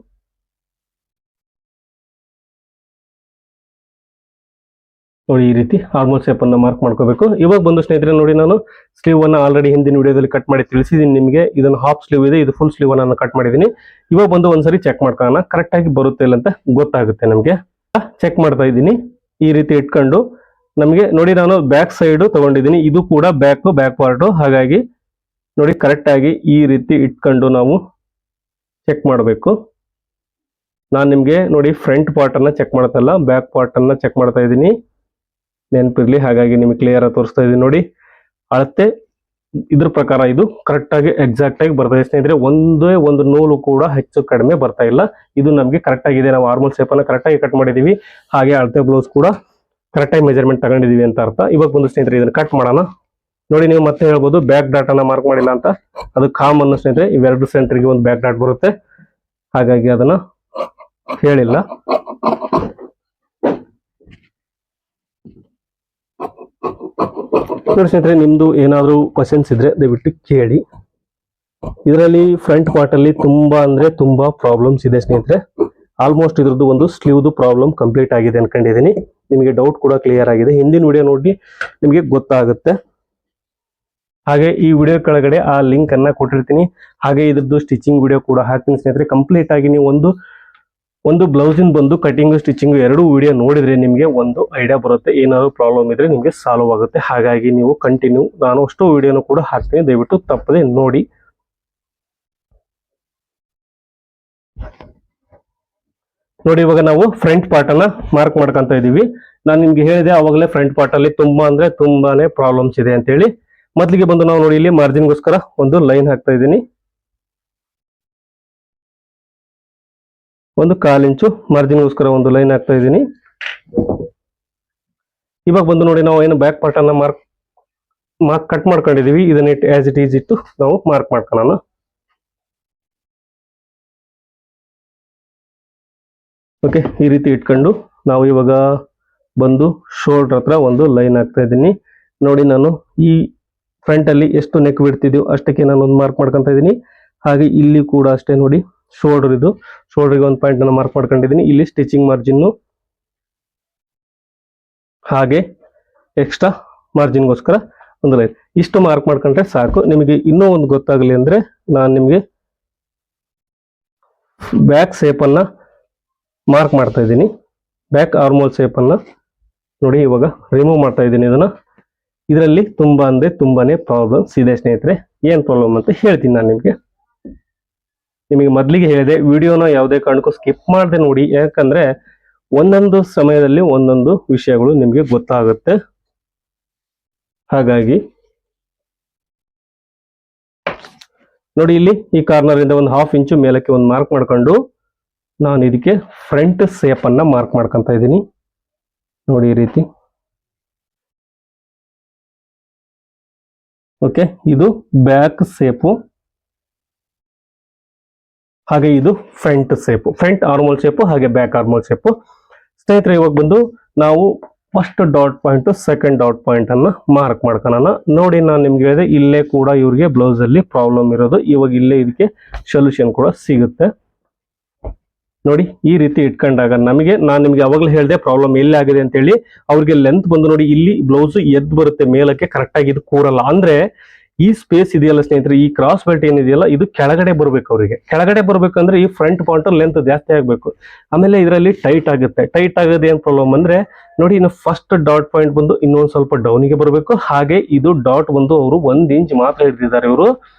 S1: ನೋಡಿ ಈ ರೀತಿ ಆರ್ಮೋಲ್ ಶೇಪ್ ಅನ್ನ ಮಾರ್ಕ್ ಮಾಡ್ಕೋಬೇಕು. ಇವಾಗ ಬಂದು ಸ್ನೇಹಿತರೆ ನೋಡಿ ನಾನು ಸ್ಲೀವ್ ಅನ್ನ ಆಲ್ರೆಡಿ ಹಿಂದಿನ ವಿಡಿಯೋದಲ್ಲಿ ಕಟ್ ಮಾಡಿ ತಿಳಿಸಿದ್ದೀನಿ ನಿಮಗೆ. ಇದನ್ನು ಹಾಫ್ ಸ್ಲೀವ್ ಇದೆ, ಇದು ಫುಲ್ ಸ್ಲೀವ್ ಅನ್ನ ಕಟ್ ಮಾಡಿದ್ದೀನಿ. ಇವಾಗ ಬಂದು ಒಂದ್ಸರಿ ಚೆಕ್ ಮಾಡ್ಕೊಳ್ಳೋಣ, ಕರೆಕ್ಟ್ ಆಗಿ ಬರುತ್ತೆ ಇಲ್ಲ ಅಂತ ಗೊತ್ತಾಗುತ್ತೆ ನಮಗೆ. ಚೆಕ್ ಮಾಡ್ತಾ ಇದ್ದೀನಿ ಈ ರೀತಿ ಇಟ್ಕೊಂಡು. ನಮಗೆ ನೋಡಿ ನಾನು ಬ್ಯಾಕ್ ಸೈಡ್ ತಗೊಂಡಿದ್ದೀನಿ, ಇದು ಕೂಡ ಬ್ಯಾಕ್ ಪಾರ್ಟ್, ಹಾಗಾಗಿ ನೋಡಿ ಕರೆಕ್ಟ್ ಆಗಿ ಈ ರೀತಿ ಇಟ್ಕೊಂಡು ನಾವು ಚೆಕ್ ಮಾಡಬೇಕು. ನಾನು ನಿಮ್ಗೆ ನೋಡಿ ಫ್ರಂಟ್ ಪಾರ್ಟ್ ಅನ್ನ ಚೆಕ್ ಮಾಡ್ತಲ್ಲ, ಬ್ಯಾಕ್ ಪಾರ್ಟ್ ಅನ್ನ ಚೆಕ್ ಮಾಡ್ತಾ ಇದ್ದೀನಿ, ನೆನಪಿರ್ಲಿ, ಹಾಗಾಗಿ ನಿಮಗೆ ಕ್ಲಿಯರ್ ಆಗಿ ತೋರಿಸ್ತಾ ಇದ್ದೀನಿ. ನೋಡಿ ಅಳತೆ ಇದ್ರ ಪ್ರಕಾರ ಇದು ಕರೆಕ್ಟ್ ಆಗಿ ಎಕ್ಸಾಕ್ಟ್ ಆಗಿ ಬರ್ತಾ ಇದೆ ಸ್ನೇಹಿತರೆ. ಒಂದೇ ಒಂದು ನೂಲು ಕೂಡ ಹೆಚ್ಚು ಕಡಿಮೆ ಬರ್ತಾ ಇಲ್ಲ, ಇದು ನಮಗೆ ಕರೆಕ್ಟ್ ಆಗಿದೆ. ನಾವು ಆರ್ಮಲ್ ಶೇಪ್ ಅನ್ನ ಕರೆಕ್ಟ್ ಆಗಿ ಕಟ್ ಮಾಡಿದೀವಿ, ಹಾಗೆ ಅಳತೆ ಬ್ಲೌಸ್ ಕೂಡ ಕರೆಕ್ಟ್ ಆಗಿ ಮೆಜರ್ಮೆಂಟ್ ತಗೊಂಡಿದೀವಿ ಅಂತ ಅರ್ಥ. ಇವಾಗ ಬಂದು ಸ್ನೇಹಿತರೆ ಇದನ್ನ ಕಟ್ ಮಾಡೋಣ. ನೋಡಿ ನೀವು ಮತ್ತೆ ಹೇಳ್ಬೋದು ಬ್ಯಾಕ್ ಡಾಟ್ ಅನ್ನ ಮಾರ್ಕ್ ಮಾಡಿಲ್ಲ ಅಂತ, ಅದು ಕಾಮನ್ ಸ್ನೇಹಿತರೆ, ಇವೆರಡು ಸೆಂಟರ್ಗೆ ಒಂದು ಬ್ಯಾಕ್ ಡಾಟ್ ಬರುತ್ತೆ, ಹಾಗಾಗಿ ಅದನ್ನ ಹೇಳಿಲ್ಲ. ನೋಡಿ ಸ್ನೇಹಿತರೆ ನಿಮ್ದು ಏನಾದ್ರು ಕ್ವಶನ್ಸ್ ಇದ್ರೆ ದಯವಿಟ್ಟು ಕೇಳಿ. ಇದರಲ್ಲಿ ಫ್ರಂಟ್ ಪಾರ್ಟ್ ಅಲ್ಲಿ ತುಂಬಾ ಅಂದ್ರೆ ತುಂಬಾ ಪ್ರಾಬ್ಲಮ್ಸ್ ಇದೆ ಸ್ನೇಹಿತರೆ. ಆಲ್ಮೋಸ್ಟ್ ಇದ್ರದ್ದು ಒಂದು ಸ್ಲೀವ್ದು ಪ್ರಾಬ್ಲಮ್ ಕಂಪ್ಲೀಟ್ ಆಗಿದೆ ಅನ್ಕೊಂಡಿದ್ದೀನಿ. ನಿಮಗೆ ಡೌಟ್ ಕೂಡ ಕ್ಲಿಯರ್ ಆಗಿದೆ, ಹಿಂದಿನ ವಿಡಿಯೋ ನೋಡಿ ನಿಮಗೆ ಗೊತ್ತಾಗುತ್ತೆ. ಹಾಗೆ ಈ ವಿಡಿಯೋ ಕೆಳಗಡೆ ಆ ಲಿಂಕ್ ಅನ್ನ ಕೊಟ್ಟಿರ್ತೀನಿ, ಹಾಗೆ ಇದ್ರದ್ದು ಸ್ಟಿಚಿಂಗ್ ವಿಡಿಯೋ ಕೂಡ ಹಾಕ್ತೀನಿ ಸ್ನೇಹಿತರೆ. ಕಂಪ್ಲೀಟ್ ಆಗಿ ನೀವು ಒಂದು ಬ್ಲೌಸಿನ ಬಂದು ಕಟಿಂಗ್ ಸ್ಟಿಚಿಂಗ್ ಎರಡು ವಿಡಿಯೋ ನೋಡಿದ್ರೆ ನಿಮಗೆ ಒಂದು ಐಡಿಯಾ ಬರುತ್ತೆ, ಏನಾದ್ರು ಪ್ರಾಬ್ಲಮ್ ಇದ್ರೆ ನಿಮಗೆ ಸಾಲ್ವ್ ಆಗುತ್ತೆ. ಹಾಗಾಗಿ ನೀವು ಕಂಟಿನ್ಯೂ, ನಾನು ಅಷ್ಟು ವಿಡಿಯೋನು ಕೂಡ ಹಾಕ್ತೀನಿ, ದಯವಿಟ್ಟು ತಪ್ಪದೆ ನೋಡಿ. ನೋಡಿ ಇವಾಗ ನಾವು ಫ್ರಂಟ್ ಪಾರ್ಟ್ ಅನ್ನ ಮಾರ್ಕ್ ಮಾಡ್ಕೊಂತ ಇದೀವಿ. ನಾನು ನಿಮ್ಗೆ ಹೇಳಿದೆ ಅವಾಗಲೇ ಫ್ರಂಟ್ ಪಾರ್ಟ್ ಅಲ್ಲಿ ತುಂಬಾ ಅಂದ್ರೆ ತುಂಬಾನೇ ಪ್ರಾಬ್ಲಮ್ಸ್ ಇದೆ ಅಂತ ಹೇಳಿ. ಮೊದಲಿಗೆ ಬಂದು ನಾವು ನೋಡಿ ಇಲ್ಲಿ ಮಾರ್ಜಿನ್ಗೋಸ್ಕರ ಒಂದು ಲೈನ್ ಹಾಕ್ತಾ ಇದ್ದೀನಿ, 1/4 ಇಂಚು ಮಾರ್ಜಿನ್ಗೋಸ್ಕರ ಒಂದು ಲೈನ್ ಹಾಕ್ತಾ ಇದ್ದೀನಿ. ಇವಾಗ ಬಂದು ನೋಡಿ ನಾವು ಏನು ಬ್ಯಾಕ್ ಪಾರ್ಟ್ ಅನ್ನ ಮಾರ್ಕ್ ಕಟ್ ಮಾಡ್ಕೊಂಡಿದೀವಿ, ಇದನ್ನ ಆಸ್ ಇಟ್ ಈಸ್ ಇಟ್ಟು ನಾವು ಮಾರ್ಕ್ ಮಾಡ್ಕೊಳ್ಳೋಣ. ಓಕೆ, ಈ ರೀತಿ ಇಟ್ಕೊಂಡು ನಾವು ಇವಾಗ ಬಂದು ಶೋಲ್ಡರ್ ಹತ್ರ ಒಂದು ಲೈನ್ ಹಾಕ್ತಾ ಇದ್ದೀನಿ. ನೋಡಿ ನಾನು ಈ ಫ್ರಂಟ್ ಅಲ್ಲಿ ಎಷ್ಟು ನೆಕ್ ಬಿಡ್ತಿದ್ಯೋ ಅಷ್ಟಕ್ಕೆ ನಾನು ಒಂದು ಮಾರ್ಕ್ ಮಾಡ್ಕೊಂತ ಇದ್ದೀನಿ. ಹಾಗೆ ಇಲ್ಲಿ ಕೂಡ ಅಷ್ಟೇ ನೋಡಿ, ಶೋಲ್ಡರ್ಗೆ ಒಂದು ಪಾಯಿಂಟ್ ಅನ್ನು ಮಾರ್ಕ್ ಮಾಡ್ಕೊಂಡಿದ್ದೀನಿ. ಇಲ್ಲಿ ಸ್ಟಿಚಿಂಗ್ ಮಾರ್ಜಿನ್, ಹಾಗೆ ಎಕ್ಸ್ಟ್ರಾ ಮಾರ್ಜಿನ್ಗೋಸ್ಕರ ಒಂದು ಲೈನ್, ಇಷ್ಟು ಮಾರ್ಕ್ ಮಾಡ್ಕೊಂಡ್ರೆ ಸಾಕು. ನಿಮಗೆ ಇನ್ನೂ ಒಂದು ಗೊತ್ತಾಗಲಿ ಅಂದ್ರೆ ನಾನು ನಿಮಗೆ ಬ್ಯಾಕ್ ಶೇಪ್ ಅನ್ನ ಮಾರ್ಕ್ ಮಾಡ್ತಾ ಇದ್ದೀನಿ. ಬ್ಯಾಕ್ ಆರ್ಮೋಲ್ ಶೇಪ್ ಅನ್ನ ನೋಡಿ ಇವಾಗ ರಿಮೂವ್ ಮಾಡ್ತಾ ಇದ್ದೀನಿ. ಇದರಲ್ಲಿ ತುಂಬಾ ಅಂದ್ರೆ ತುಂಬಾನೇ ಪ್ರಾಬ್ಲಮ್ಸ್ ಇದೆ ಸ್ನೇಹಿತರೆ. ಏನ್ ಪ್ರಾಬ್ಲಮ್ ಅಂತ ಹೇಳ್ತೀನಿ ನಾನು ನಿಮಗೆ ಮೊದಲಿಗೆ ಹೇಳಿದೆ, ವಿಡಿಯೋನ ಯಾವುದೇ ಕಾರಣಕ್ಕೂ ಸ್ಕಿಪ್ ಮಾಡದೆ ನೋಡಿ, ಯಾಕಂದ್ರೆ ಒಂದೊಂದು ಸಮಯದಲ್ಲಿ ಒಂದೊಂದು ವಿಷಯಗಳು ನಿಮಗೆ ಗೊತ್ತಾಗುತ್ತೆ. ಹಾಗಾಗಿ ನೋಡಿ ಇಲ್ಲಿ ಈ ಕಾರ್ನರ್ ಇಂದ ಒಂದು 1/2 ಇಂಚು ಮೇಲಕ್ಕೆ ಒಂದು ಮಾರ್ಕ್ ಮಾಡ್ಕೊಂಡು ನಾನು ಇದಕ್ಕೆ ಫ್ರಂಟ್ ಸೇಪ್ ಅನ್ನ ಮಾರ್ಕ್ ಮಾಡ್ಕೊಂತ ಇದ್ದೀನಿ. ನೋಡಿ ಈ ರೀತಿ. ಓಕೆ, ಇದು ಬ್ಯಾಕ್ ಸೇಪು, ಹಾಗೆ ಇದು ಫ್ರಂಟ್ ಸೇಪು, ಫ್ರಂಟ್ ಆರ್ಮೋಲ್ ಶೇಪು ಹಾಗೆ ಬ್ಯಾಕ್ ಆರ್ಮೋಲ್ ಶೇಪು. ಸ್ನೇಹಿತರೆ, ಇವಾಗ ಬಂದು ನಾವು first dot point second dot point ಅನ್ನ ಮಾರ್ಕ್ ಮಾಡ್ಕೊಳ್ಳೋಣ. ನೋಡಿ, ನಾನು ನಿಮ್ಗೆ ಹೇಳಿದೆ ಇಲ್ಲೇ ಕೂಡ ಇವ್ರಿಗೆ ಬ್ಲೌಸ್ ಅಲ್ಲಿ ಪ್ರಾಬ್ಲಮ್ ಇರೋದು. ಇವಾಗ ಇಲ್ಲೇ ಇದಕ್ಕೆ ಸೊಲ್ಯೂಷನ್ ಕೂಡ ಸಿಗುತ್ತೆ. ನೋಡಿ, ಈ ರೀತಿ ಇಟ್ಕೊಂಡಾಗ ನಾನು ನಿಮ್ಗೆ ಯಾವಾಗಲೂ ಹೇಳಿದೆ ಪ್ರಾಬ್ಲಮ್ ಎಲ್ಲಿ ಆಗಿದೆ ಅಂತ ಹೇಳಿ. ಅವ್ರಿಗೆ ಲೆಂತ್ ಬಂದು ನೋಡಿ, ಇಲ್ಲಿ ಬ್ಲೌಸ್ ಎದ್ದು ಬರುತ್ತೆ ಮೇಲಕ್ಕೆ, ಕರೆಕ್ಟ್ ಆಗಿ ಇದು ಕೂರಲ್ಲ. ಅಂದ್ರೆ ಈ ಸ್ಪೇಸ್ ಇದೆಯಲ್ಲ ಸ್ನೇಹಿತರೆ, ಈ ಕ್ರಾಸ್ ಬೆಲ್ಟ್ ಏನಿದೆಯಲ್ಲ ಇದು ಕೆಳಗಡೆ ಬರ್ಬೇಕು. ಅವರಿಗೆ ಕೆಳಗಡೆ ಬರ್ಬೇಕಂದ್ರೆ ಈ ಫ್ರಂಟ್ ಪಾಯಿಂಟ್ ಲೆಂತ್ ಜಾಸ್ತಿ ಆಗ್ಬೇಕು. ಆಮೇಲೆ ಇದರಲ್ಲಿ ಟೈಟ್ ಆಗುತ್ತೆ. ಟೈಟ್ ಆಗೋದು ಏನ್ ಪ್ರಾಬ್ಲಮ್ ಅಂದ್ರೆ ನೋಡಿ, ಇನ್ನು ಫಸ್ಟ್ ಡಾಟ್ ಪಾಯಿಂಟ್ ಬಂದು ಇನ್ನೊಂದು ಸ್ವಲ್ಪ ಡೌನಿಗೆ ಬರಬೇಕು. ಹಾಗೆ ಇದು ಡಾಟ್ ಬಂದು ಅವರು 1 ಇಂಚ್ ಮಾತ್ರ ಹಿಡಿದಿದ್ದಾರೆ. ಇವರು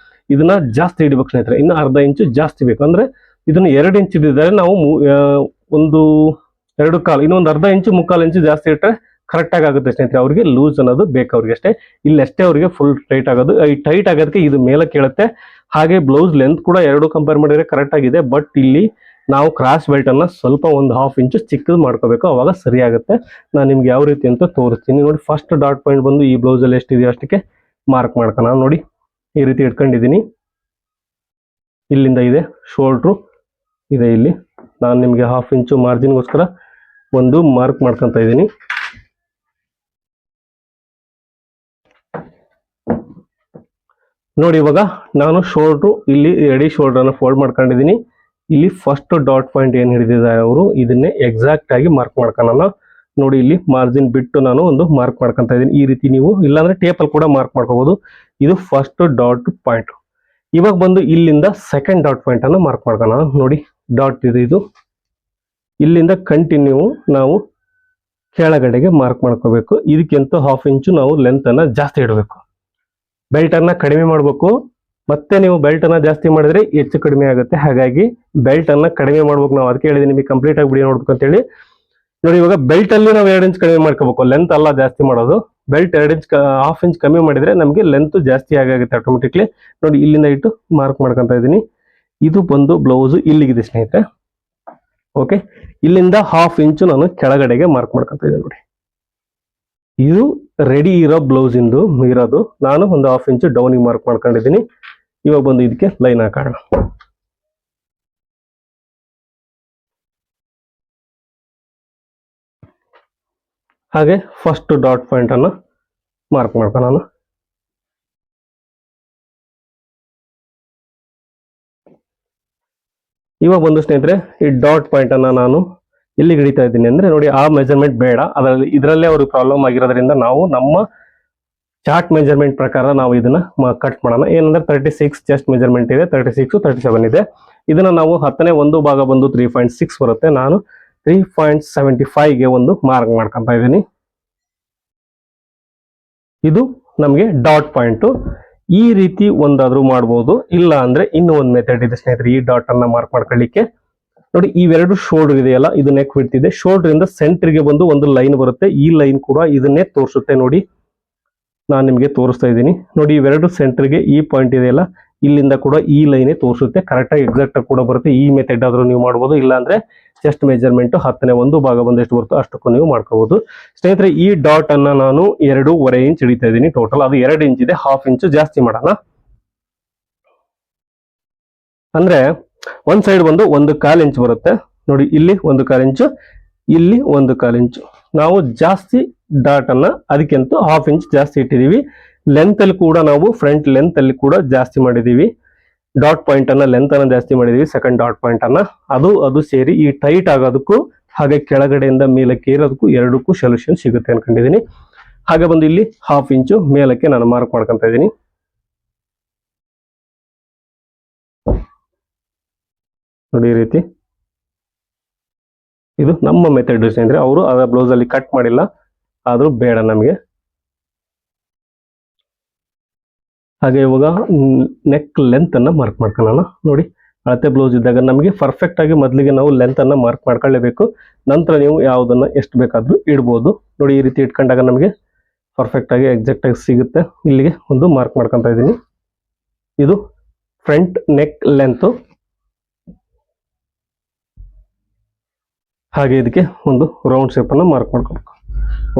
S1: ಇದನ್ನ ಜಾಸ್ತಿ ಹಿಡಿಬೇಕು ಸ್ನೇಹಿತರೆ, ಇನ್ನು ಅರ್ಧ ಇಂಚು ಜಾಸ್ತಿ ಬೇಕು. ಅಂದ್ರೆ ಇದನ್ನ 2 ಇಂಚ್ ಹಿಡಿದಿದ್ದಾರೆ, ನಾವು ಒಂದು 2.25 ಇನ್ನೊಂದು ಅರ್ಧ ಇಂಚು 3/4 ಇಂಚು ಜಾಸ್ತಿ ಇಟ್ಟರೆ ಕರೆಕ್ಟ್ ಆಗುತ್ತೆ ಸ್ನೇಹಿತರೆ. ಅವ್ರಿಗೆ ಲೂಸ್ ಅನ್ನೋದು ಬೇಕು ಅವ್ರಿಗೆ ಅಷ್ಟೇ. ಇಲ್ಲಿ ಅಷ್ಟೇ ಅವರಿಗೆ ಫುಲ್ ಟೈಟ್ ಆಗೋದು. ಈ ಟೈಟ್ ಆಗೋದಕ್ಕೆ ಇದು ಮೇಲೆ ಕೇಳುತ್ತೆ. ಹಾಗೆ ಬ್ಲೌಸ್ ಲೆಂತ್ ಕೂಡ 2 ಕಂಪೇರ್ ಮಾಡಿದ್ರೆ ಕರೆಕ್ಟ್ ಆಗಿದೆ. ಬಟ್ ಇಲ್ಲಿ ನಾವು ಕ್ರಾಸ್ ಬೆಲ್ಟ್ ಅನ್ನ ಸ್ವಲ್ಪ ಒಂದು 1/2 ಇಂಚು ಚಿಕ್ಕದು ಮಾಡ್ಕೋಬೇಕು, ಅವಾಗ ಸರಿ ಆಗುತ್ತೆ. ನಾನು ನಿಮ್ಗೆ ಯಾವ ರೀತಿ ಅಂತ ತೋರಿಸ್ತೀನಿ. ನೋಡಿ, ಫಸ್ಟ್ ಡಾಟ್ ಪಾಯಿಂಟ್ ಬಂದು ಈ ಬ್ಲೌಸ್ ಅಲ್ಲಿ ಎಷ್ಟಿದೆಯೋ ಅಷ್ಟಕ್ಕೆ ಮಾರ್ಕ್ ಮಾಡ್ಕೋಣ. ನೋಡಿ, ಈ ರೀತಿ ಇಟ್ಕೊಂಡಿದ್ದೀನಿ. ಇಲ್ಲಿಂದ ಇದೆ ಶೋಲ್ಡ್ರು ಇದೆ. ಇಲ್ಲಿ ನಾನು ನಿಮ್ಗೆ 1/2 ಇಂಚು ಮಾರ್ಜಿನ್ಗೋಸ್ಕರ ಒಂದು ಮಾರ್ಕ್ ಮಾಡ್ಕೊಂತ ಇದ್ದೀನಿ. ನೋಡಿ, ಇವಾಗ ನಾನು ಶೋಲ್ಡ್ರು ಇಲ್ಲಿ ರೆಡಿ ಶೋಲ್ಡರ್ ಅನ್ನ ಫೋಲ್ಡ್ ಮಾಡ್ಕೊಂಡಿದ್ದೀನಿ. ಇಲ್ಲಿ ಫಸ್ಟ್ ಡಾಟ್ ಪಾಯಿಂಟ್ ಏನ್ ಹಿಡಿದಿದ್ದಾರೆ ಅವರು, ಇದನ್ನೇ ಎಕ್ಸಾಕ್ಟ್ ಆಗಿ ಮಾರ್ಕ್ ಮಾಡ್ಕೊಳ್ಳೋಣ. ನೋಡಿ, ಇಲ್ಲಿ ಮಾರ್ಜಿನ್ ಬಿಟ್ಟು ನಾನು ಒಂದು ಮಾರ್ಕ್ ಮಾಡ್ಕೊಂತ ಇದ್ದೀನಿ. ಈ ರೀತಿ ನೀವು ಇಲ್ಲಾಂದ್ರೆ ಟೇಪಲ್ಲಿ ಕೂಡ ಮಾರ್ಕ್ ಮಾಡ್ಕೋಬಹುದು. ಇದು ಫಸ್ಟ್ ಡಾಟ್ ಪಾಯಿಂಟ್. ಇವಾಗ ಬಂದು ಇಲ್ಲಿಂದ ಸೆಕೆಂಡ್ ಡಾಟ್ ಪಾಯಿಂಟ್ ಅನ್ನು ಮಾರ್ಕ್ ಮಾಡ್ಕೋಣ. ನೋಡಿ, ಡಾಟ್ ಇದು ಇಲ್ಲಿಂದ ಕಂಟಿನ್ಯೂ ನಾವು ಕೆಳಗಡೆಗೆ ಮಾರ್ಕ್ ಮಾಡ್ಕೋಬೇಕು. ಇದಕ್ಕಿಂತ 1/2 ಇಂಚು ನಾವು ಲೆಂತ್ ಅನ್ನ ಜಾಸ್ತಿ ಇಡಬೇಕು. ಬೆಲ್ಟ್ ಅನ್ನ ಕಡಿಮೆ ಮಾಡಬೇಕು. ಮತ್ತೆ ನೀವು ಬೆಲ್ಟ್ ಅನ್ನ ಜಾಸ್ತಿ ಮಾಡಿದ್ರೆ ಹೆಚ್ಚು ಕಡಿಮೆ ಆಗುತ್ತೆ. ಹಾಗಾಗಿ ಬೆಲ್ಟ್ ಅನ್ನ ಕಡಿಮೆ ಮಾಡ್ಬೇಕು. ನಾವು ಅದಕ್ಕೆ ಹೇಳಿದೀನಿ ನಿಮಗೆ ಕಂಪ್ಲೀಟ್ ಆಗಿ ಬಿಡಿ ನೋಡ್ಬೇಕು ಅಂತ ಹೇಳಿ. ನೋಡಿ, ಇವಾಗ ಬೆಲ್ಟ್ ಅಲ್ಲಿ ನಾವು 2 ಇಂಚ್ ಕಡಿಮೆ ಮಾಡ್ಕೋಬೇಕು, ಲೆಂತ್ ಅಲ್ಲ ಜಾಸ್ತಿ ಮಾಡೋದು. ಬೆಲ್ಟ್ 2 ಇಂಚ್ 1/2 ಇಂಚ್ ಕಮ್ಮಿ ಮಾಡಿದ್ರೆ ನಮಗೆ ಲೆಂತ್ ಜಾಸ್ತಿ ಆಗುತ್ತೆ ಆಟೋಮೆಟಿಕ್ಲಿ. ನೋಡಿ, ಇಲ್ಲಿಂದ ಇಟ್ಟು ಮಾರ್ಕ್ ಮಾಡ್ಕೊಂತ ಇದ್ದೀನಿ. ಇದು ಬಂದು ಬ್ಲೌಸ್ ಇಲ್ಲಿಗಿದೆ ಸ್ನೇಹಿತರೆ. ಓಕೆ, ಇಲ್ಲಿಂದ 1/2 ಇಂಚು ನಾನು ಕೆಳಗಡೆಗೆ ಮಾರ್ಕ್ ಮಾಡ್ಕೊಂತ ಇದ್ದೀನಿ. ನೋಡಿ, ಇದು ರೆಡಿ ಇರೋ ಬ್ಲೌಸ್ ಇಂದು ಇರೋದು. ನಾನು ಒಂದು 1/2 ಇಂಚು ಡೌನಿಗೆ ಮಾರ್ಕ್ ಮಾಡ್ಕೊಂಡಿದ್ದೀನಿ. ಇವಾಗ ಬಂದು ಇದಕ್ಕೆ ಲೈನ್ ಹಾಕೋಣ. ಹಾಗೆ ಫಸ್ಟ್ ಡಾಟ್ ಪಾಯಿಂಟ್ ಅನ್ನ ಮಾರ್ಕ್ ಮಾಡ್ಕೊಳ್ಳೋಣ. ಇವಾಗ ಬಂದು ಸ್ನೇಹಿತರೆ, ಈ ಡಾಟ್ ಪಾಯಿಂಟ್ ಅನ್ನ ನಾನು ಎಲ್ಲಿ ಹಿಡಿತಾ ಇದ್ದೀನಿ ಅಂದ್ರೆ ನೋಡಿ, ಆ ಮೆಜರ್ಮೆಂಟ್ ಬೇಡ, ಅದರಲ್ಲಿ ಇದರಲ್ಲೇ ಅವ್ರಿಗೆ ಪ್ರಾಬ್ಲಮ್ ಆಗಿರೋದ್ರಿಂದ ನಾವು ನಮ್ಮ ಚಾರ್ಟ್ ಮೆಜರ್ಮೆಂಟ್ ಪ್ರಕಾರ ನಾವು ಇದನ್ನ ಕಟ್ ಮಾಡೋಣ. ಏನಂದ್ರೆ 36 ಚೆಸ್ಟ್ ಮೆಜರ್ಮೆಂಟ್ ಇದೆ, 36 37 ಇದೆ. ಇದನ್ನ ನಾವು 10ನೇ ಒಂದು ಭಾಗ ಬಂದು 3.6 ಬರುತ್ತೆ. ನಾನು 3.75ಗೆ ಒಂದು ಮಾರ್ಕ್ ಮಾಡ್ಕೊಂತ ಇದ್ದೀನಿ. ಇದು ನಮಗೆ ಡಾಟ್ ಪಾಯಿಂಟ್. ಈ ರೀತಿ ಒಂದಾದ್ರೂ ಮಾಡ್ಬೋದು, ಇಲ್ಲ ಅಂದ್ರೆ ಇನ್ನೂ ಒಂದು ಮೆಥಡ್ ಇದೆ ಸ್ನೇಹಿತರೆ ಈ ಡಾಟ್ ಅನ್ನ ಮಾರ್ಕ್ ಮಾಡ್ಕೊಳ್ಳಿಕ್ಕೆ. ನೋಡಿ, ಇವೆರಡು ಶೋಲ್ಡರ್ ಇದೆಯಲ್ಲ, ಇದು ನೆಕ್ ವಿಡ್ತ್ ಇದೆ. ಶೋಲ್ಡರ್ ಇಂದ ಸೆಂಟರ್ಗೆ ಬಂದು ಒಂದು ಲೈನ್ ಬರುತ್ತೆ. ಈ ಲೈನ್ ಕೂಡ ಇದನ್ನೇ ತೋರಿಸುತ್ತೆ. ನೋಡಿ, ನಾನು ನಿಮಗೆ ತೋರಿಸ್ತಾ ಇದ್ದೀನಿ. ನೋಡಿ, ಇವೆರಡು ಸೆಂಟರ್ಗೆ ಈ ಪಾಯಿಂಟ್ ಇದೆಯಲ್ಲ, ಇಲ್ಲಿಂದ ಕೂಡ ಈ ಲೈನೇ ತೋರಿಸುತ್ತೆ. ಕರೆಕ್ಟ್ ಆಗಿ ಎಕ್ಸಾಕ್ಟ್ ಆಗಿ ಕೂಡ ಬರುತ್ತೆ. ಈ ಮೆಥಡ್ ಆದ್ರೂ ನೀವು ಮಾಡ್ಬೋದು, ಇಲ್ಲ ಅಂದ್ರೆ ಚೆಸ್ಟ್ ಮೆಜರ್ಮೆಂಟ್ 10ನೇ ಒಂದು ಭಾಗ ಬಂದು ಎಷ್ಟು ಬರುತ್ತೋ ಅಷ್ಟಕ್ಕೂ ನೀವು ಮಾಡ್ಕೋಬಹುದು. ಸ್ನೇಹಿತರೆ, ಈ ಡಾಟ್ ಅನ್ನ ನಾನು 2.5 ಇಂಚ್ ಹಿಡಿತಾ ಇದ್ದೀನಿ. ಟೋಟಲ್ ಅದು 2 ಇಂಚ್ ಇದೆ, 1/2 ಇಂಚು ಜಾಸ್ತಿ ಮಾಡೋಣ. ಅಂದ್ರೆ ಒಂದ್ ಸೈಡ್ ಬಂದು 1/4 ಇಂಚ್ ಬರುತ್ತೆ. ನೋಡಿ, ಇಲ್ಲಿ 1/4 ಇಂಚು, ಇಲ್ಲಿ 1/4 ಇಂಚು. ನಾವು ಜಾಸ್ತಿ ಡಾಟ್ ಅನ್ನ ಅದಕ್ಕಿಂತ 1/2 ಇಂಚ್ ಜಾಸ್ತಿ ಇಟ್ಟಿದೀವಿ. ಲೆಂತ್ ಅಲ್ಲಿ ಕೂಡ ನಾವು ಫ್ರಂಟ್ ಲೆಂತ್ ಅಲ್ಲಿ ಕೂಡ ಜಾಸ್ತಿ ಮಾಡಿದೀವಿ. ಡಾಟ್ ಪಾಯಿಂಟ್ ಅನ್ನ ಲೆಂತ್ ಅನ್ನ ಜಾಸ್ತಿ ಮಾಡಿದೀವಿ. ಸೆಕೆಂಡ್ ಡಾಟ್ ಪಾಯಿಂಟ್ ಅನ್ನ ಅದು ಸೇರಿ ಈ ಟೈಟ್ ಆಗೋದಕ್ಕೂ ಹಾಗೆ ಕೆಳಗಡೆಯಿಂದ ಮೇಲಕ್ಕೆ ಇರೋದಕ್ಕೂ ಎರಡಕ್ಕೂ ಸೊಲ್ಯೂಷನ್ ಸಿಗುತ್ತೆ ಅನ್ಕೊಂಡಿದೀನಿ. ಹಾಗೆ ಬಂದು ಇಲ್ಲಿ 1/2 ಇಂಚು ಮೇಲಕ್ಕೆ ನಾನು ಮಾರ್ಕ್ ಮಾಡ್ಕೊಂತ ಇದ್ದೀನಿ. ನೋಡಿ, ಈ ರೀತಿ. ಇದು ನಮ್ಮ ಮೆಥಡ್ ಅಂದ್ರೆ ಅವರು ಅದ ಬ್ಲೌಸ್ ಅಲ್ಲಿ ಕಟ್ ಮಾಡಿಲ್ಲ, ಆದ್ರೂ ಬೇಡ ನಮಗೆ. ಹಾಗೆ ಇವಾಗ ನೆಕ್ ಲೆಂತ್ ಅನ್ನ ಮಾರ್ಕ್ ಮಾಡ್ಕೊಳ್ಳೋಣ. ನೋಡಿ, ಅಳತೆ ಬ್ಲೌಸ್ ಇದ್ದಾಗ ನಮಗೆ ಪರ್ಫೆಕ್ಟ್ ಆಗಿ ಮೊದಲಿಗೆ ನಾವು ಲೆಂತ್ ಅನ್ನ ಮಾರ್ಕ್ ಮಾಡ್ಕೊಳ್ಳೇಬೇಕು. ನಂತರ ನೀವು ಯಾವುದನ್ನ ಎಷ್ಟು ಬೇಕಾದ್ರೂ ಇಡ್ಬೋದು. ನೋಡಿ, ಈ ರೀತಿ ಇಟ್ಕೊಂಡಾಗ ನಮಗೆ ಪರ್ಫೆಕ್ಟ್ ಆಗಿ ಎಕ್ಸಾಕ್ಟ್ ಆಗಿ ಸಿಗುತ್ತೆ. ಇಲ್ಲಿಗೆ ಒಂದು ಮಾರ್ಕ್ ಮಾಡ್ಕೊಂತ ಇದ್ದೀನಿ. ಇದು ಫ್ರಂಟ್ ನೆಕ್ ಲೆಂತ್. ಹಾಗೆ ಇದಕ್ಕೆ ಒಂದು ರೌಂಡ್ ಶೇಪ್ ಅನ್ನ ಮಾರ್ಕ್ ಮಾಡ್ಕೋಬೇಕು.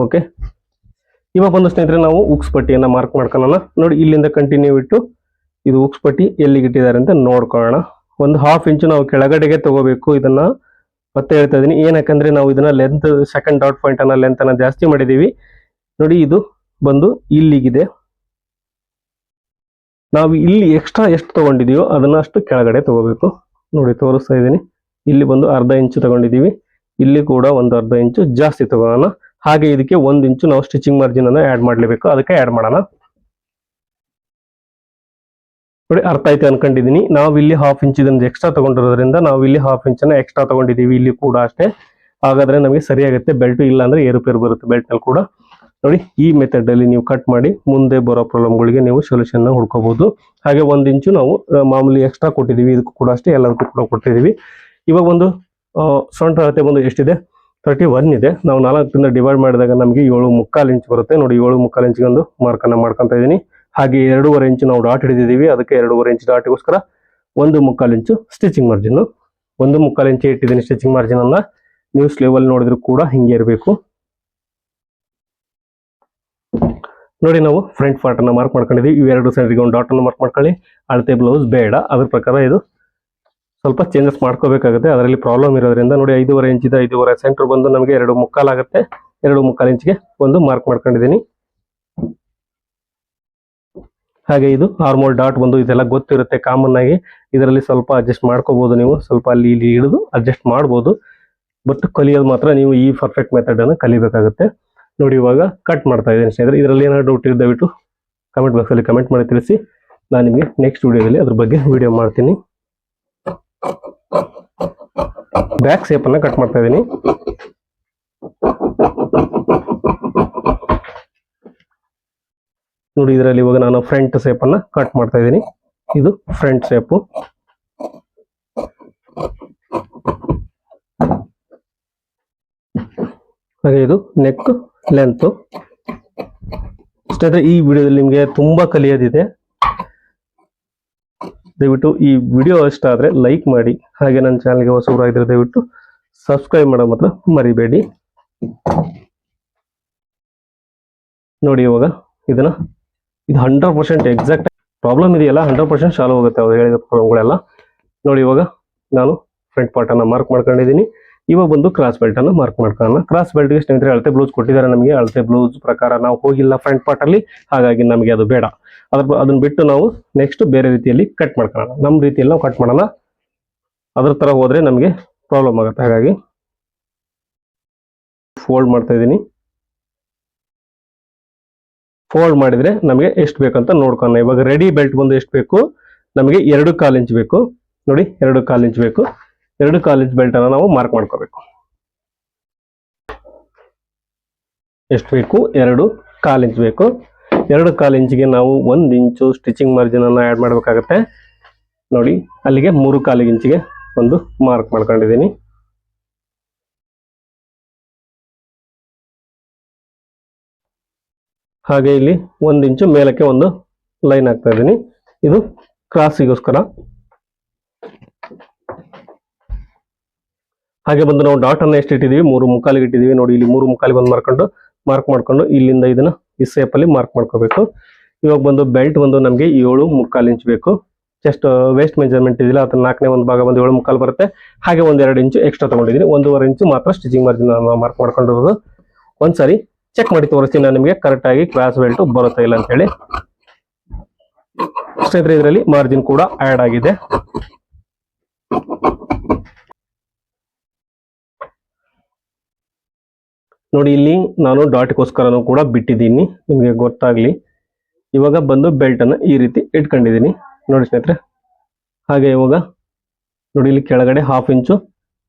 S1: ಓಕೆ, ಇವಾಗ ಬಂದು ಸ್ನೇಹಿತರೆ ನಾವು ಉಕ್ಸ್ ಪಟ್ಟಿಯನ್ನ ಮಾರ್ಕ್ ಮಾಡ್ಕೊಳ್ಳೋಣ. ನೋಡಿ ಇಲ್ಲಿಂದ ಕಂಟಿನ್ಯೂ ಇಟ್ಟು ಇದು ಉಕ್ಸ್ ಪಟ್ಟಿ ಎಲ್ಲಿಗೆ ಇಟ್ಟಿದ್ದಾರೆ ಅಂತ ನೋಡ್ಕೊಳ್ಳೋಣ. ಒಂದು 1/2 ಇಂಚು ನಾವು ಕೆಳಗಡೆಗೆ ತಗೋಬೇಕು. ಇದನ್ನ ಮತ್ತೆ ಹೇಳ್ತಾ ಇದೀನಿ, ಏನಕ್ಕಂದ್ರೆ ನಾವು ಇದನ್ನ ಲೆಂತ್ ಸೆಕೆಂಡ್ ಡಾಟ್ ಪಾಯಿಂಟ್ ಅನ್ನ ಲೆಂತ್ ಅನ್ನ ಜಾಸ್ತಿ ಮಾಡಿದೀವಿ. ನೋಡಿ ಇದು ಬಂದು ಇಲ್ಲಿಗಿದೆ. ನಾವು ಇಲ್ಲಿ ಎಕ್ಸ್ಟ್ರಾ ಎಷ್ಟು ತಗೊಂಡಿದೀವೋ ಅದನ್ನ ಅಷ್ಟು ಕೆಳಗಡೆ ತಗೋಬೇಕು. ನೋಡಿ ತೋರಿಸ್ತಾ ಇದ್ದೀನಿ, ಇಲ್ಲಿ ಬಂದು 1/2 ಇಂಚು ತಗೊಂಡಿದೀವಿ, ಇಲ್ಲಿ ಕೂಡ ಒಂದು 1/2 ಇಂಚು ಜಾಸ್ತಿ ತಗೋಣ. ಹಾಗೆ ಇದಕ್ಕೆ 1 ಇಂಚು ನಾವು ಸ್ಟಿಚಿಂಗ್ ಮಾರ್ಜಿನ್ ಅನ್ನ ಆಡ್ ಮಾಡ್ಲೇಬೇಕು, ಅದಕ್ಕೆ ಆಡ್ ಮಾಡೋಣ. ನೋಡಿ ಅರ್ಥ ಆಯ್ತು ಅನ್ಕೊಂಡಿದೀನಿ. ನಾವು ಇಲ್ಲಿ 1/2 ಇಂಚ್ ಇದನ್ನ ಎಕ್ಸ್ಟ್ರಾ ತಗೊಂಡಿರೋದ್ರಿಂದ ನಾವು ಇಲ್ಲಿ 1/2 ಇಂಚನ್ನ ಎಕ್ಸ್ಟ್ರಾ ತಗೊಂಡಿದೀವಿ, ಇಲ್ಲಿ ಕೂಡ ಅಷ್ಟೇ. ಹಾಗಾದ್ರೆ ನಮಗೆ ಸರಿಯಾಗುತ್ತೆ. ಬೆಲ್ಟ್ ಇಲ್ಲ ಅಂದ್ರೆ ಏರುಪೇರು ಬರುತ್ತೆ ಬೆಲ್ಟ್ ನಲ್ಲಿ ಕೂಡ. ನೋಡಿ ಈ ಮೆಥಡ್ ಅಲ್ಲಿ ನೀವು ಕಟ್ ಮಾಡಿ ಮುಂದೆ ಬರೋ ಪ್ರಾಬ್ಲಮ್ಗಳಿಗೆ ನೀವು ಸೊಲ್ಯೂಷನ್ ಹುಡ್ಕೋಬಹುದು. ಹಾಗೆ 1 ಇಂಚು ನಾವು ಮಾಮೂಲಿ ಎಕ್ಸ್ಟ್ರಾ ಕೊಟ್ಟಿದೀವಿ, ಇದಕ್ಕೂ ಕೂಡ ಅಷ್ಟೇ, ಎಲ್ಲದಕ್ಕೂ ಕೂಡ ಕೊಟ್ಟಿದೀವಿ. ಇವಾಗ ಒಂದು ಸೊಂಟ ಅಳತೆ ಬಂದು ಎಷ್ಟಿದೆ, 31 ಇದೆ. ನಾವು 4ರಿಂದ ಡಿವೈಡ್ ಮಾಡಿದಾಗ ನಮಗೆ 7.75 ಇಂಚ್ ಬರುತ್ತೆ. ನೋಡಿ 7.75 ಇಂಚಿಗೆ ಒಂದು ಮಾರ್ಕ್ ಅನ್ನ ಮಾಡ್ಕೊಂತ ಇದೀನಿ. ಹಾಗೆ 2.5 ಇಂಚು ನಾವು ಡಾಟ್ ಹಿಡಿದಿದ್ದೀವಿ, ಅದಕ್ಕೆ 2.5 ಇಂಚ್ ಡಾಟ್ಗೋಸ್ಕರ 1.25 ಇಂಚು ಸ್ಟಿಚಿಂಗ್ ಮಾರ್ಜಿನ್. 1.25 ಇಂಚ್ ಇಟ್ಟಿದ್ದೀನಿ ಸ್ಟಿಚಿಂಗ್ ಮಾರ್ಜಿನ್ ಅನ್ನ. ನೀವು ಸ್ಲೀವ್ ಅಲ್ಲಿ ನೋಡಿದ್ರು ಕೂಡ ಹಿಂಗೆ ಇರಬೇಕು. ನೋಡಿ ನಾವು ಫ್ರಂಟ್ ಪಾರ್ಟ್ ಅನ್ನ ಮಾರ್ಕ್ ಮಾಡ್ಕೊಂಡಿದೀವಿ. ಇವೆರಡು ಸೈಡ್ಗೆ ಒಂದು ಡಾಟ್ ಅನ್ನು ಮಾರ್ಕ್ ಮಾಡ್ಕೊಳ್ಳಿ. ಅಳತೆ ಬ್ಲೌಸ್ ಬೇಡ, ಅದ್ರ ಪ್ರಕಾರ ಇದು ಸ್ವಲ್ಪ ಚೇಂಜಸ್ ಮಾಡ್ಕೋಬೇಕಾಗುತ್ತೆ. ಅದರಲ್ಲಿ ಪ್ರಾಬ್ಲಮ್ ಇರೋದ್ರಿಂದ ನೋಡಿ 5.5 ಇಂಚ್ ಇದೆ, 5.5 ಸೆಂಟರ್ ಬಂದು ನಮಗೆ 2.25 ಆಗುತ್ತೆ. 2.25 ಇಂಚ್ಗೆ ಒಂದು ಮಾರ್ಕ್ ಮಾಡ್ಕೊಂಡಿದ್ದೀನಿ. ಹಾಗೆ ಇದು ಆರ್ಮೋಲ್ ಡಾಟ್ ಬಂದು ಇದೆಲ್ಲ ಗೊತ್ತಿರುತ್ತೆ ಕಾಮನ್ ಆಗಿ. ಇದರಲ್ಲಿ ಸ್ವಲ್ಪ ಅಡ್ಜಸ್ಟ್ ಮಾಡ್ಕೋಬಹುದು, ನೀವು ಸ್ವಲ್ಪ ಅಲ್ಲಿ ಇಲ್ಲಿ ಹಿಡಿದು ಅಡ್ಜಸ್ಟ್ ಮಾಡ್ಬೋದು. ಬಟ್ ಕಲಿಯೋದು ಮಾತ್ರ ನೀವು ಈ ಪರ್ಫೆಕ್ಟ್ ಮೆಥಡ್ ಅನ್ನು ಕಲಿಬೇಕಾಗುತ್ತೆ. ನೋಡಿ ಇವಾಗ ಕಟ್ ಮಾಡ್ತಾ ಇದ್ದೀನಿ ಸ್ನೇಹಿತರೆ. ಇದರಲ್ಲಿ ಏನಾದ್ರು ಡೌಟ್ ಇದ್ರೆ ದಯವಿಟ್ಟು ಕಮೆಂಟ್ ಬಾಕ್ಸ್ ಅಲ್ಲಿ ಕಮೆಂಟ್ ಮಾಡಿ ತಿಳಿಸಿ. ನಾನು ನಿಮಗೆ ನೆಕ್ಸ್ಟ್ ವಿಡಿಯೋದಲ್ಲಿ ಅದ್ರ ಬಗ್ಗೆ ವಿಡಿಯೋ ಮಾಡ್ತೀನಿ. ಬ್ಯಾಕ್ ಶೇಪ್ ಅನ್ನ ಕಟ್ ಮಾಡ್ತಾ ಇದ್ದೀನಿ. ನೋಡಿ ಇದರಲ್ಲಿ ಇವಾಗ ನಾನು ಫ್ರಂಟ್ ಶೇಪ್ ಅನ್ನ ಕಟ್ ಮಾಡ್ತಾ ಇದ್ದೀನಿ. ಇದು ಫ್ರಂಟ್ ಶೇಪ್. ಹಾಗೆ ಇದು ನೆಕ್ ಲೆಂತ್. ಸ್ನೇಹಿತರೆ ಈ ವಿಡಿಯೋದಲ್ಲಿ ನಿಮಗೆ ತುಂಬಾ ಕಲಿಯೋದಿದೆ. ದಯವಿಟ್ಟು ಈ ವಿಡಿಯೋ ಇಷ್ಟ ಆದ್ರೆ ಲೈಕ್ ಮಾಡಿ. ಹಾಗೆ ನನ್ನ ಚಾನಲ್ಗೆ ಹೊಸಬರಾಗಿದ್ರೆ ದಯವಿಟ್ಟು ಸಬ್ಸ್ಕ್ರೈಬ್ ಮಾಡೋ ಮಾತ್ರ ಮರಿಬೇಡಿ. ನೋಡಿ ಇವಾಗ ಇದು 100% ಎಕ್ಸಾಕ್ಟ್ ಪ್ರಾಬ್ಲಮ್ ಇದೆಯಲ್ಲ, 100% ಸಾಲ್ವ್ ಹೋಗುತ್ತೆ ಅವ್ರು ಹೇಳಿದ ಪ್ರಾಬ್ಲಮ್ಗಳೆಲ್ಲ. ನೋಡಿ ಇವಾಗ ನಾನು ಫ್ರಂಟ್ ಪಾರ್ಟ್ ಅನ್ನ ಮಾರ್ಕ್ ಮಾಡ್ಕೊಂಡಿದ್ದೀನಿ. ಇವಾಗ ಬಂದು ಕ್ರಾಸ್ ಬೆಲ್ಟ್ ಅನ್ನ ಮಾರ್ಕ್ ಮಾಡ್ಕೊಳ್ಳೋಣ. ಕ್ರಾಸ್ ಬೆಲ್ಟ್ ಗೆ ಸ್ನೇಹಿತರೆ ಅಳತೆ ಬ್ಲೌಸ್ ಕೊಟ್ಟಿದ್ದಾರೆ ನಮಗೆ. ಅಳತೆ ಬ್ಲೌಸ್ ಪ್ರಕಾರ ನಾವು ಹೋಗಿಲ್ಲ ಫ್ರಂಟ್ ಪಾರ್ಟ್ ಅಲ್ಲಿ, ಹಾಗಾಗಿ ನಮಗೆ ಅದು ಬೇಡ. ಅದನ್ನ ಬಿಟ್ಟು ನಾವು ನೆಕ್ಸ್ಟ್ ಬೇರೆ ರೀತಿಯಲ್ಲಿ ಕಟ್ ಮಾಡ್ಕೊಳ್ಳೋಣ. ನಮ್ಮ ರೀತಿಯಲ್ಲಿ ನಾವು ಕಟ್ ಮಾಡೋಣ. ಅದ್ರ ತರ ಹೋದ್ರೆ ನಮಗೆ ಪ್ರಾಬ್ಲಮ್ ಆಗುತ್ತೆ. ಹಾಗಾಗಿ ಫೋಲ್ಡ್ ಮಾಡ್ತಾ ಇದ್ದೀನಿ. ಫೋಲ್ಡ್ ಮಾಡಿದ್ರೆ ನಮಗೆ ಎಷ್ಟು ಬೇಕಂತ ನೋಡ್ಕೊಳ್ಳೋಣ. ಇವಾಗ ರೆಡಿ ಬೆಲ್ಟ್ ಬಂದು ಎಷ್ಟು ಬೇಕು ನಮಗೆ, 2.25 ಇಂಚ್ ಬೇಕು. ನೋಡಿ 2.25 ಇಂಚ್ ಬೇಕು. 2.25 ಇಂಚ್ ಬೆಲ್ಟ್ ಅನ್ನ ನಾವು ಮಾರ್ಕ್ ಮಾಡ್ಕೋಬೇಕು. ಎಷ್ಟು ಬೇಕು, 2.25 ಇಂಚ್ ಬೇಕು. 2.25 ಇಂಚಿಗೆ ನಾವು 1 ಇಂಚು ಸ್ಟಿಚಿಂಗ್ ಮಾರ್ಜಿನ್ ಅನ್ನ ಆಡ್ ಮಾಡಬೇಕಾಗುತ್ತೆ. ನೋಡಿ ಅಲ್ಲಿಗೆ 3.25 ಇಂಚಿಗೆ ಒಂದು ಮಾರ್ಕ್ ಮಾಡ್ಕೊಂಡಿದ್ದೀನಿ. ಹಾಗೆ ಇಲ್ಲಿ 1 ಇಂಚು ಮೇಲಕ್ಕೆ ಒಂದು ಲೈನ್ ಹಾಕ್ತಾ ಇದ್ದೀನಿ. ಇದು ಕ್ರಾಸಿಗೋಸ್ಕರ. ಹಾಗೆ ಬಂದು ನಾವು ಡಾಟ್ ಅನ್ನ ಎಷ್ಟು ಇಟ್ಟಿದೀವಿ, 3.25 ಇಟ್ಟಿದೀವಿ. ನೋಡಿ ಇಲ್ಲಿ 3.25 ಒಂದು ಮಾರ್ಕ್ ಮಾಡ್ಕೊಂಡು ಇಲ್ಲಿಂದ ಇದನ್ನ ಈ ಸೇಪ್ ಅಲ್ಲಿ ಮಾರ್ಕ್ ಮಾಡ್ಕೋಬೇಕು. ಇವಾಗ ಬಂದು ಬೆಲ್ಟ್ ಬಂದು ನಮಗೆ 7.25 ಇಂಚ್ ಬೇಕು. ಜಸ್ಟ್ ವೇಸ್ಟ್ ಮೆಜರ್ಮೆಂಟ್ ಇದೆಯಲ್ಲ, ಅದನ್ನ 4ನೇ ಒಂದು ಭಾಗ ಬಂದು 7.25 ಬರುತ್ತೆ. ಹಾಗೆ 1.2 ಇಂಚು ಎಕ್ಸ್ಟ್ರಾ ತಗೊಂಡಿದ್ದೀನಿ. 1.5 ಇಂಚು ಮಾತ್ರ ಸ್ಟಿಚಿಂಗ್ ಮಾರ್ಜಿನ್ ಮಾರ್ಕ್ ಮಾಡ್ಕೊಂಡಿರೋದು. ಒಂದ್ಸರಿ ಚೆಕ್ ಮಾಡಿ ತೋರಿಸ್ತೀನಿ ನಾನು ನಿಮಗೆ ಕರೆಕ್ಟ್ ಆಗಿ ಕ್ರಾಸ್ ಬೆಲ್ಟ್ ಬರುತ್ತಾ ಇಲ್ಲ ಅಂತ ಹೇಳಿ. ಸ್ನೇಹಿತರೆ ಇದರಲ್ಲಿ ಮಾರ್ಜಿನ್ ಕೂಡ ಆಡ್ ಆಗಿದೆ. ನೋಡಿ ಇಲ್ಲಿ ನಾನು ಡಾಟ್ಗೋಸ್ಕರನೂ ಕೂಡ ಬಿಟ್ಟಿದ್ದೀನಿ, ನಿಮಗೆ ಗೊತ್ತಾಗ್ಲಿ. ಇವಾಗ ಬಂದು ಬೆಲ್ಟ್ ಅನ್ನ ಈ ರೀತಿ ಇಟ್ಕೊಂಡಿದ್ದೀನಿ ನೋಡಿ ಸ್ನೇಹಿತರೆ. ಹಾಗೆ ಇವಾಗ ನೋಡಿ ಇಲ್ಲಿ ಕೆಳಗಡೆ 1/2 ಇಂಚು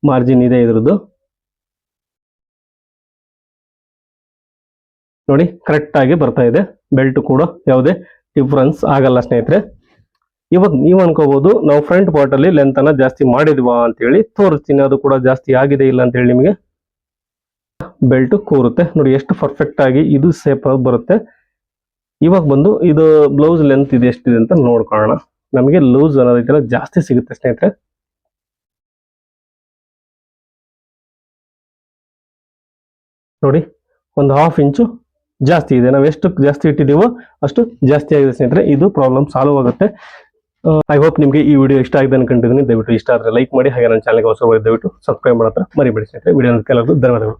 S1: ಮಾರ್ಜಿನ್ ಇದೆ ಇದ್ರದ್ದು. ನೋಡಿ ಕರೆಕ್ಟ್ ಆಗಿ ಬರ್ತಾ ಇದೆ. ಬೆಲ್ಟ್ ಕೂಡ ಯಾವುದೇ ಡಿಫ್ರೆನ್ಸ್ ಆಗಲ್ಲ ಸ್ನೇಹಿತರೆ. ಇವಾಗ ನೀವು ಅನ್ಕೋಬಹುದು ನಾವು ಫ್ರಂಟ್ ಪಾರ್ಟ್ ಅಲ್ಲಿ ಲೆಂತ್ ಅನ್ನ ಜಾಸ್ತಿ ಮಾಡಿದ್ವಾ ಅಂತ ಹೇಳಿ. ತೋರಿಸ್ತೀನಿ ಅದು ಕೂಡ ಜಾಸ್ತಿ ಆಗಿದೆ ಇಲ್ಲ ಅಂತ ಹೇಳಿ. ನಿಮಗೆ ಬೆಲ್ಟ್ ಕೂರುತ್ತೆ ನೋಡಿ ಎಷ್ಟು ಪರ್ಫೆಕ್ಟ್ ಆಗಿ ಇದು ಸೇಪ್ ಬರುತ್ತೆ. ಇವಾಗ ಬಂದು ಇದು ಬ್ಲೌಸ್ ಲೆಂತ್ ಇದೆ ಎಷ್ಟಿದೆ ಅಂತ ನೋಡ್ಕೊಳ್ಳೋಣ. ನಮಗೆ ಲೂಸ್ ಅನ್ನೋದಕ್ಕೆಲ್ಲ ಜಾಸ್ತಿ ಸಿಗುತ್ತೆ ಸ್ನೇಹಿತರೆ. ನೋಡಿ ಒಂದು 1/2 ಇಂಚು ಜಾಸ್ತಿ ಇದೆ. ನಾವು ಎಷ್ಟು ಜಾಸ್ತಿ ಇಟ್ಟಿದ್ದೀವೋ ಅಷ್ಟು ಜಾಸ್ತಿ ಆಗಿದೆ ಸ್ನೇಹಿತರೆ. ಇದು ಪ್ರಾಬ್ಲಮ್ ಸಾಲ್ವ್ ಆಗುತ್ತೆ. ಐ ಹೋಪ್ ನಿಮಗೆ ಈ ವಿಡಿಯೋ ಇಷ್ಟ ಆಗಿದೆ ಅನ್ಕೊಂಡಿದ್ದೀನಿ. ದಯವಿಟ್ಟು ಇಷ್ಟ ಆದರೆ ಲೈಕ್ ಮಾಡಿ, ಹಾಗೆ ನನ್ನ ಚಾನಲ್ಗೆ ಹೊಸಬರು ದಯವಿಟ್ಟು ಸಬ್ಸ್ಕ್ರೈಬ್ ಮಾಡತ್ರ ಮರಿಬೇಡಿ ಸ್ನೇಹಿತರೆ. ವಿಡಿಯೋ ಕೆಲವು ಧನ್ಯವಾದಗಳು.